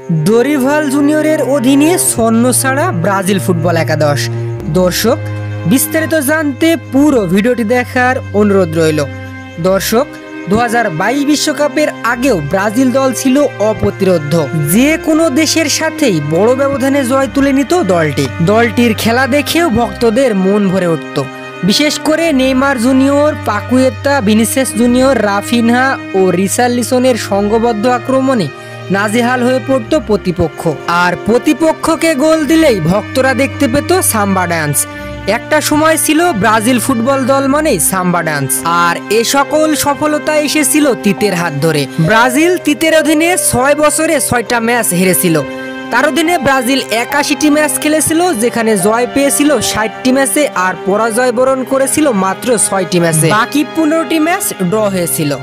Dorival জুনিয়রের অধীনে ছন্নছাড়া Brazil football একাদশ। দর্শক, বিস্তারিত জানতে পুরো ভিডিওটি দেখার অনুরোধ রইল। দর্শক, 2022 বিশ্বকাপের আগেও ব্রাজিল দল ছিল অপ্রতিরোধ্য। যে কোনো দেশের সাথেই বড় ব্যবধানে জয় তুলে নিত দলটির খেলা দেখেও ভক্তদের মন ভরে উঠত। বিশেষ করে Neymar Junior, Paqueta, Vinicius Junior, Raphinha ও রিচার্লিসনের সংঘবদ্ধ আক্রমণে নাজেহাল হয়ে পড়ত প্রতিপক্ষ। আর প্রতিপক্ষকে গোল দিলেই ভক্তরা দেখতে পেত সাম্বা ডান্স। একটা সময় ছিল ব্রাজিল ফুটবল দল মানেই সাম্বা ডান্স। আর এ সকল সফলতা এসেছিল তিতের হাত ধরে। ব্রাজিল তিতের অধীনে 6 বছরে 6টা ম্যাচ হেরেছিল। তার অধীনে ব্রাজিল 81টি ম্যাচ খেলেছিল, যেখানে জয় পেয়েছিল 60টি ম্যাচে আর পরাজয় বরণ করেছিল মাত্র 6টি ম্যাচে। বাকি 15টি ম্যাচ ড্র হয়েছিল।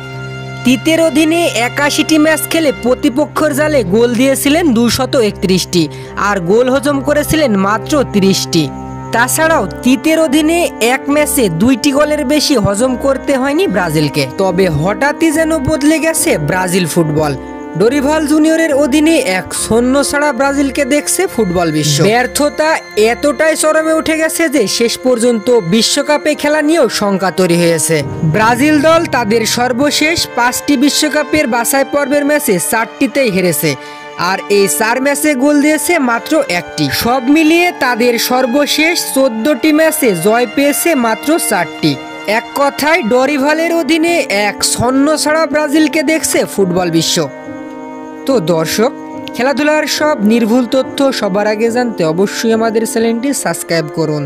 তিতের অধীনে 81টি ম্যাচ খেলে প্রতিপক্ষের জালে গোল দিয়েছিলেন 231টি আর গোল হজম করেছিলেন মাত্র 30টি। তাছাড়াও তিতের অধীনে এক ম্যাচে 2টি গোলের বেশি হজম করতে হয়নি ব্রাজিলকে। তবে হঠাৎই যেন বদলে গেছে ব্রাজিল ফুটবল। ডরিভাল জুনিয়রের অধীনে এক ছন্নছাড়া ব্রাজিলকে দেখছে ফুটবল বিশ্ব। ব্যর্থতা এতটাই চরমে উঠে গেছে যে শেষ পর্যন্ত বিশ্বকাপে খেলা নিয়েও শঙ্কা তৈরি হয়েছে। ব্রাজিল দল তাদের সর্বশেষ 5টি বিশ্বকাপের বাছাই পর্বের ম্যাচে 4টিতেই হেরেছে, আর এই 4 ম্যাচে গোল দিয়েছে মাত্র 1টি। সব মিলিয়ে তাদের সর্বশেষ 14টি ম্যাচে জয় পেয়েছে মাত্র 4টি। এক কথায় ডরিভালের অধীনে এক ছন্নছাড়া ব্রাজিলকে দেখছে ফুটবল বিশ্ব। তো দর্শক, খেলাধুলার সব নির্ভুল তথ্য সবার আগে জানতে অবশ্যই আমাদের চ্যানেলটি সাবস্ক্রাইব করুন।